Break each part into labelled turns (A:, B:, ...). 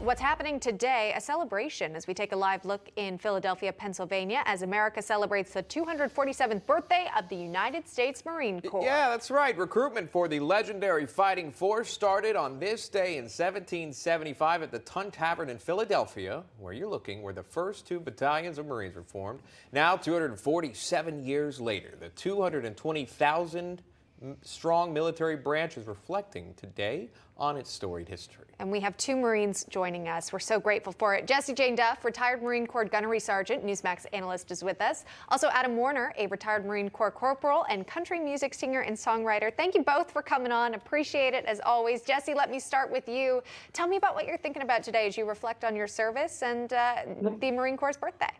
A: what's happening today, a celebration as we take a live look in Philadelphia, Pennsylvania, as America celebrates the 247th birthday of the United States Marine Corps.
B: Yeah, that's right. Recruitment for the legendary Fighting Force started on this day in 1775 at the Tun Tavern in Philadelphia, where you're looking, where the first two battalions of Marines were formed. Now, 247 years later, the 220,000 strong military branch is reflecting today on its storied history.
A: And we have two Marines joining us. We're so grateful for it. Jessie Jane Duff, retired Marine Corps Gunnery Sergeant, Newsmax analyst, is with us. Also, Adam Warner, a retired Marine Corps Corporal and country music singer and songwriter. Thank you both for coming on. Appreciate it as always. Jessie, let me start with you. Tell me about what you're thinking about today as you reflect on your service and the Marine Corps' birthday.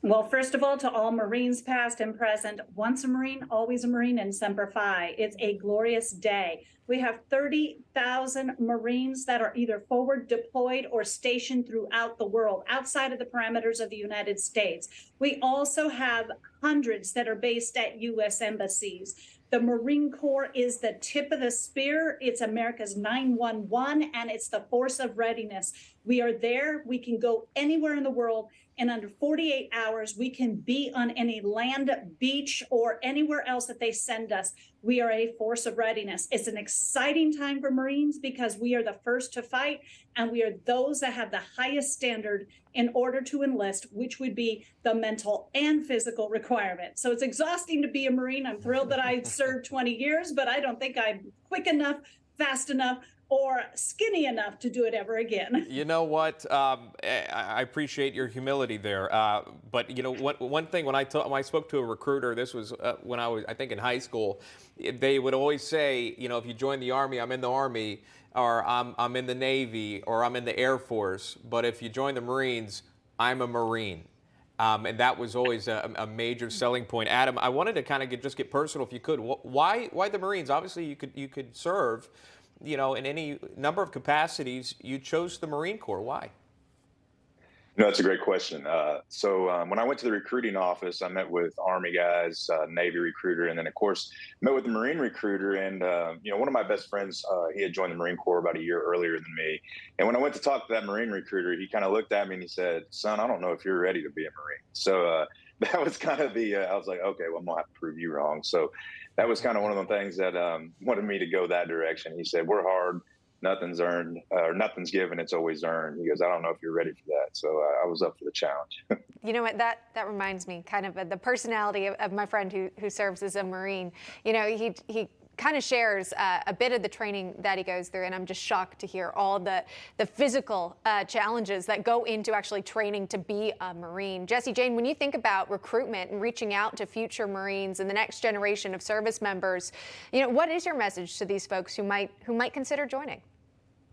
C: Well, first of all, to all Marines past and present, once a Marine, always a Marine, and Semper Fi. It's a glorious day. We have 30,000 Marines that are either forward deployed or stationed throughout the world, outside of the parameters of the United States. We also have hundreds that are based at U.S. embassies. The Marine Corps is the tip of the spear. It's America's 911, and it's the force of readiness. We are there. We can go anywhere in the world. In under 48 hours, we can be on any land, beach, or anywhere else that they send us. We are a force of readiness. It's an exciting time for Marines because we are the first to fight, and we are those that have the highest standard in order to enlist, which would be the mental and physical requirement. So it's exhausting to be a Marine. I'm thrilled that I served 20 years, but I don't think I'm quick enough, fast enough, or skinny enough to do it ever again.
B: You know what? I appreciate your humility there. But you know, one thing when I spoke to a recruiter, this was when I was, I think, in high school, they would always say, you know, if you join the Army, I'm in the Army, or I'm in the Navy, or I'm in the Air Force. But if you join the Marines, I'm a Marine. And that was always a major selling point. Adam, I wanted to kind of just get personal, if you could. Why the Marines? Obviously, you could serve, you know, in any number of capacities. You chose the Marine Corps. Why?
D: No, that's a great question. So when I went to the recruiting office, I met with Army guys, Navy recruiter, and then, of course, met with the Marine recruiter. And, you know, one of my best friends, he had joined the Marine Corps about a year earlier than me. And when I went to talk to that Marine recruiter, he kind of looked at me and he said, "Son, I don't know if you're ready to be a Marine." So that was kind of I was like, okay, well, I'm going to have to prove you wrong. So that was kind of one of the things that wanted me to go that direction. He said, "We're hard. Nothing's earned, or nothing's given, it's always earned." He goes, "I don't know if you're ready for that." So I was up for the challenge.
A: You know what, that reminds me kind of the personality of my friend who serves as a Marine. You know, he kind of shares a bit of the training that he goes through, and I'm just shocked to hear all the physical challenges that go into actually training to be a Marine. Jessie Jane, when you think about recruitment and reaching out to future Marines and the next generation of service members, you know, what is your message to these folks who might consider joining?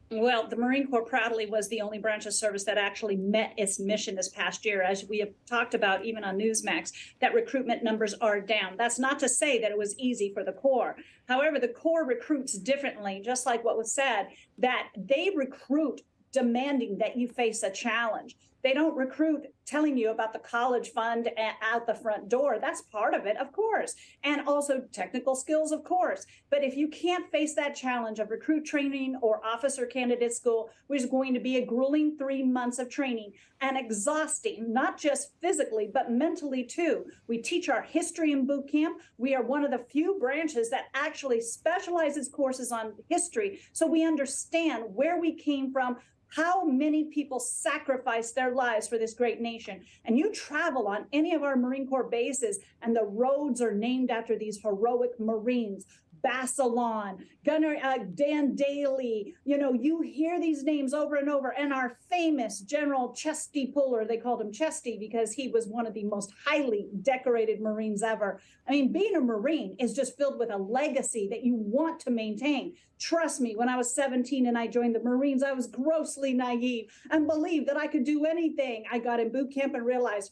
C: Well, the Marine Corps proudly was the only branch of service that actually met its mission this past year. As we have talked about, even on Newsmax, that recruitment numbers are down. That's not to say that it was easy for the Corps. However, the Corps recruits differently, just like what was said, that they recruit demanding that you face a challenge. They don't recruit telling you about the college fund out the front door. That's part of it, of course. And also technical skills, of course. But if you can't face that challenge of recruit training or officer candidate school, which is going to be a grueling 3 months of training and exhausting, not just physically, but mentally too. We teach our history in boot camp. We are one of the few branches that actually specializes courses on history. So we understand where we came from, how many people sacrificed their lives for this great nation. And you travel on any of our Marine Corps bases, and the roads are named after these heroic Marines. Bassalon, Gunnery, Dan Daly, you know, you hear these names over and over. And our famous General Chesty Puller, they called him Chesty because he was one of the most highly decorated Marines ever. I mean, being a Marine is just filled with a legacy that you want to maintain. Trust me, when I was 17 and I joined the Marines, I was grossly naive and believed that I could do anything. I got in boot camp and realized,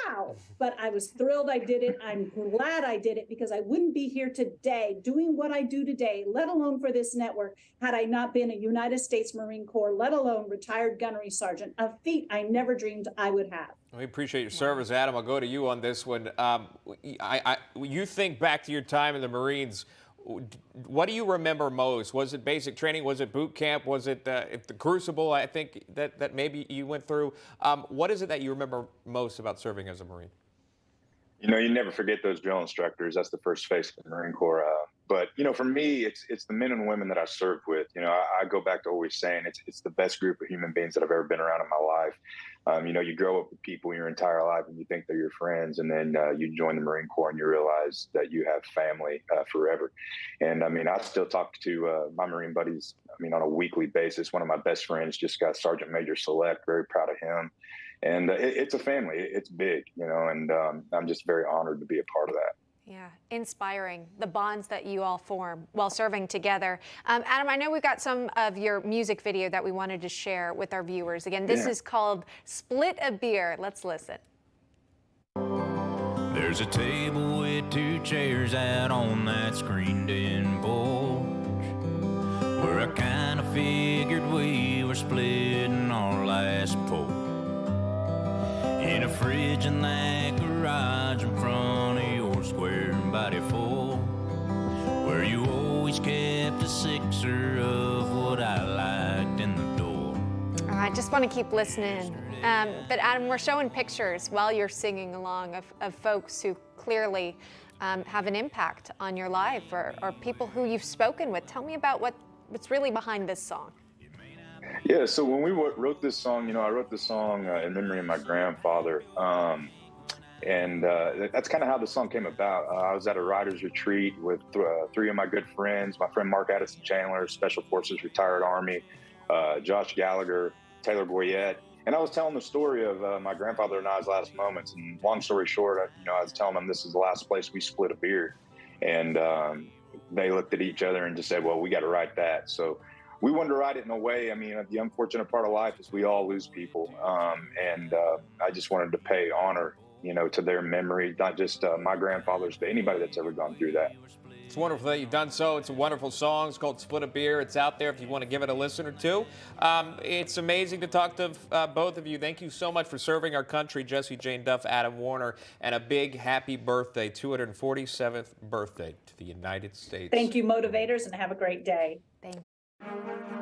C: wow, but I was thrilled I did it. I'm glad I did it because I wouldn't be here today doing what I do today, let alone for this network, had I not been a United States Marine Corps, let alone retired gunnery sergeant, a feat I never dreamed I would have.
B: We appreciate your service, Adam. I'll go to you on this one. You think back to your time in the Marines. what do you remember most? Was it basic training? Was it boot camp? Was it the crucible, I think, that maybe you went through? What is it that you remember most about serving as a Marine?
D: You know, you never forget those drill instructors. That's the first face of the Marine Corps. But you know, for me, it's the men and women that I served with. You know, I go back to always saying it's the best group of human beings that I've ever been around in my life. You know, you grow up with people your entire life and you think they're your friends, and then you join the Marine Corps and you realize that you have family forever. And I mean, I still talk to my Marine buddies, I mean, on a weekly basis. One of my best friends just got Sergeant Major Select. Very proud of him. And it's a family. It's big, you know, and I'm just very honored to be a part of that.
A: Yeah, inspiring, the bonds that you all form while serving together. Adam, I know we've got some of your music video that we wanted to share with our viewers. Again, this is called Split a Beer. Let's listen.
E: There's a table with 2 chairs out on that screened-in porch, where I kind of figured we were splitting our last pork. In a fridge in that garage in front of your square body full, where you always kept a sixer of what I liked in the door.
A: I just want to keep listening. But Adam, we're showing pictures while you're singing along of folks who clearly have an impact on your life, or people who you've spoken with. Tell me about what's really behind this song.
D: Yeah, so when we wrote this song, you know, I wrote this song in memory of my grandfather. And that's kind of how the song came about. I was at a writer's retreat with 3 of my good friends, my friend Mark Addison Chandler, Special Forces retired Army, Josh Gallagher, Taylor Goyette. And I was telling the story of my grandfather and I's last moments. And long story short, you know, I was telling them this is the last place we split a beer. And they looked at each other and just said, well, we got to write that. So we wanted to write it in a way. I mean, the unfortunate part of life is we all lose people. And I just wanted to pay honor, you know, to their memory, not just my grandfathers, but anybody that's ever gone through that.
B: It's wonderful that you've done so. It's a wonderful song. It's called Split a Beer. It's out there if you want to give it a listen or two. It's amazing to talk to both of you. Thank you so much for serving our country, Jessie Jane Duff, Adam Warner, and a big happy birthday, 247th birthday to the United States.
C: Thank you, motivators, and have a great day.
A: Thank you.